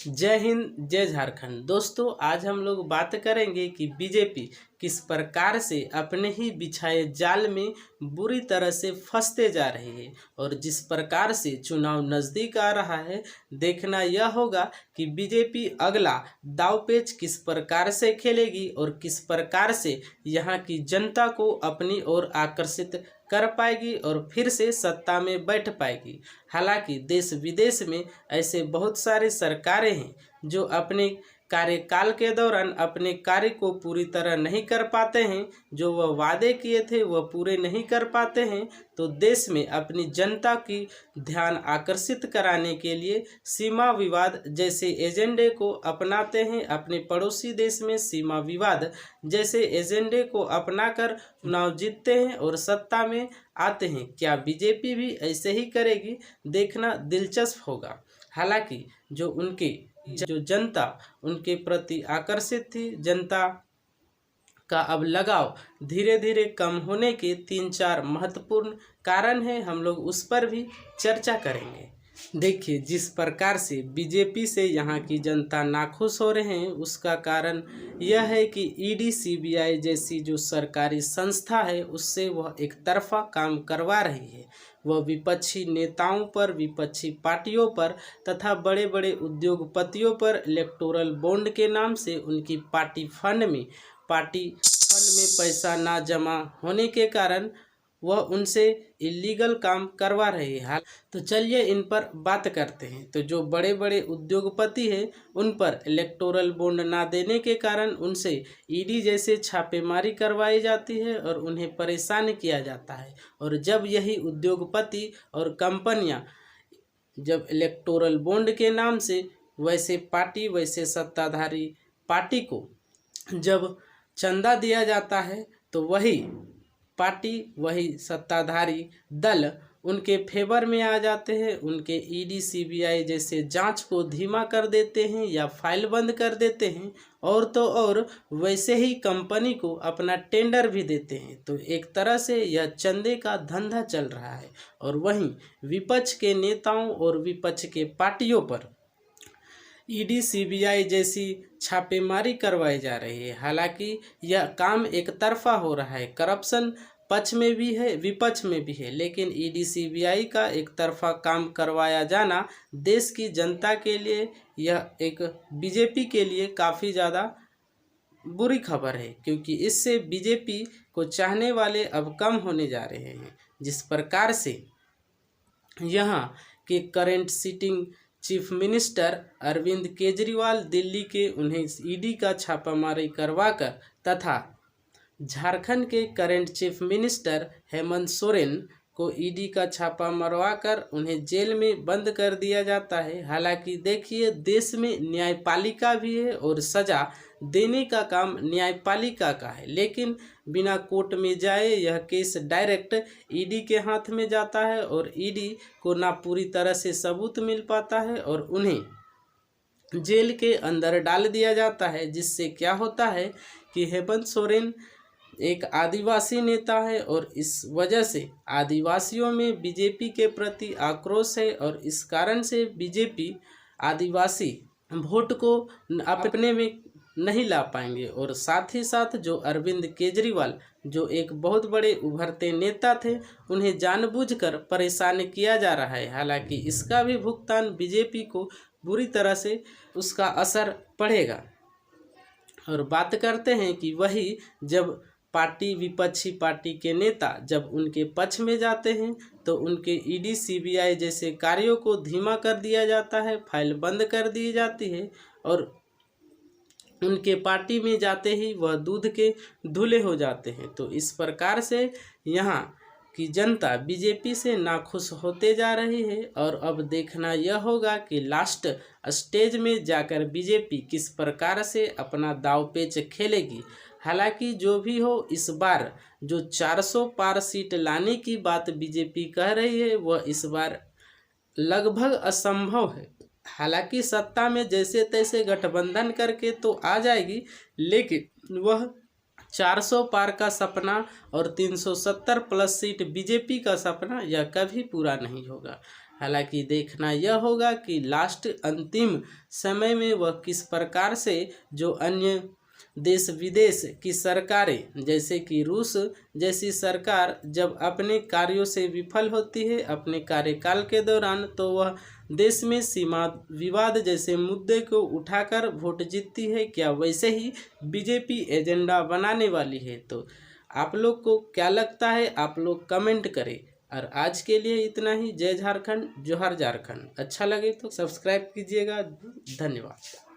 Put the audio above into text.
जय हिंद, जय झारखंड। दोस्तों, आज हम लोग बात करेंगे कि बीजेपी किस प्रकार से अपने ही बिछाए जाल में बुरी तरह से फंसते जा रही है और जिस प्रकार से चुनाव नज़दीक आ रहा है, देखना यह होगा कि बीजेपी अगला दांवपेच किस प्रकार से खेलेगी और किस प्रकार से यहाँ की जनता को अपनी ओर आकर्षित कर पाएगी और फिर से सत्ता में बैठ पाएगी। हालांकि देश विदेश में ऐसे बहुत सारे सरकारें हैं जो अपने कार्यकाल के दौरान अपने कार्य को पूरी तरह नहीं कर पाते हैं, जो वह वादे किए थे वह पूरे नहीं कर पाते हैं। तो देश में अपनी जनता की ध्यान आकर्षित कराने के लिए सीमा विवाद जैसे एजेंडे को अपनाते हैं। अपने पड़ोसी देश में सीमा विवाद जैसे एजेंडे को अपनाकर चुनाव जीतते हैं और सत्ता में आते हैं। क्या बीजेपी भी ऐसे ही करेगी? देखना दिलचस्प होगा। हालांकि जो जनता उनके प्रति आकर्षित थी, जनता का अब लगाव धीरे धीरे कम होने के 3-4 महत्वपूर्ण कारण हैं। हम लोग उस पर भी चर्चा करेंगे। देखिए, जिस प्रकार से बीजेपी से यहाँ की जनता नाखुश हो रहे हैं, उसका कारण यह है कि ईडी सीबीआई जैसी जो सरकारी संस्था है उससे वह एक तरफा काम करवा रही है। वह विपक्षी नेताओं पर, विपक्षी पार्टियों पर तथा बड़े बड़े उद्योगपतियों पर इलेक्टोरल बॉन्ड के नाम से उनकी पार्टी फंड में पैसा ना जमा होने के कारण वह उनसे इलीगल काम करवा रही है। तो चलिए इन पर बात करते हैं। तो जो बड़े बड़े उद्योगपति हैं उन पर इलेक्टोरल बॉन्ड ना देने के कारण उनसे ईडी जैसे छापेमारी करवाई जाती है और उन्हें परेशान किया जाता है। और जब यही उद्योगपति और कंपनियां जब इलेक्टोरल बॉन्ड के नाम से वैसे सत्ताधारी पार्टी को जब चंदा दिया जाता है तो वही पार्टी, वही सत्ताधारी दल उनके फेवर में आ जाते हैं। उनके ईडी सीबीआई जैसे जांच को धीमा कर देते हैं या फाइल बंद कर देते हैं और तो और वैसे ही कंपनी को अपना टेंडर भी देते हैं। तो एक तरह से यह चंदे का धंधा चल रहा है और वहीं विपक्ष के नेताओं और विपक्ष के पार्टियों पर ईडी सीबीआई जैसी छापेमारी करवाई जा रही है। हालांकि यह काम एक तरफा हो रहा है, करप्शन पक्ष में भी है, विपक्ष में भी है, लेकिन ईडी सीबीआई का एक तरफा काम करवाया जाना देश की जनता के लिए, यह एक बीजेपी के लिए काफ़ी ज़्यादा बुरी खबर है, क्योंकि इससे बीजेपी को चाहने वाले अब कम होने जा रहे हैं। जिस प्रकार से यहाँ के current sitting chief minister Arvind Kejriwal Delhi के उन्हें ईडी का छापामारी करवाकर तथा झारखंड के current chief minister Hemant Soren को ईडी का छापा मरवाकर उन्हें जेल में बंद कर दिया जाता है। हालांकि देखिए, देश में न्यायपालिका भी है और सजा देने का काम न्यायपालिका का है, लेकिन बिना कोर्ट में जाए यह केस डायरेक्ट ईडी के हाथ में जाता है और ईडी को ना पूरी तरह से सबूत मिल पाता है और उन्हें जेल के अंदर डाल दिया जाता है। जिससे क्या होता है कि हेमंत सोरेन एक आदिवासी नेता है और इस वजह से आदिवासियों में बीजेपी के प्रति आक्रोश है और इस कारण से बीजेपी आदिवासी वोट को अपने में नहीं ला पाएंगे। और साथ ही साथ जो अरविंद केजरीवाल जो एक बहुत बड़े उभरते नेता थे, उन्हें जानबूझकर परेशान किया जा रहा है। हालांकि इसका भी भुगतान बीजेपी को बुरी तरह से उसका असर पड़ेगा। और बात करते हैं कि वही जब विपक्षी पार्टी के नेता जब उनके पक्ष में जाते हैं तो उनके ईडी सीबीआई जैसे कार्यों को धीमा कर दिया जाता है, फाइल बंद कर दी जाती है और उनके पार्टी में जाते ही वह दूध के धुले हो जाते हैं। तो इस प्रकार से यहाँ की जनता बीजेपी से नाखुश होते जा रही है और अब देखना यह होगा कि लास्ट स्टेज में जाकर बीजेपी किस प्रकार से अपना दांवपेच खेलेगी। हालांकि जो भी हो, इस बार जो 400 पार सीट लाने की बात बीजेपी कह रही है वह इस बार लगभग असंभव है। हालांकि सत्ता में जैसे तैसे गठबंधन करके तो आ जाएगी, लेकिन वह 400 पार का सपना और 370 प्लस सीट बीजेपी का सपना यह कभी पूरा नहीं होगा। हालांकि देखना यह होगा कि लास्ट अंतिम समय में वह किस प्रकार से जो अन्य देश विदेश की सरकारें जैसे कि रूस जैसी सरकार जब अपने कार्यों से विफल होती है अपने कार्यकाल के दौरान, तो वह देश में सीमा विवाद जैसे मुद्दे को उठाकर वोट जीतती है। क्या वैसे ही बीजेपी एजेंडा बनाने वाली है? तो आप लोग को क्या लगता है, आप लोग कमेंट करें। और आज के लिए इतना ही। जय झारखंड, जोहार झारखंड। अच्छा लगे तो सब्सक्राइब कीजिएगा। धन्यवाद।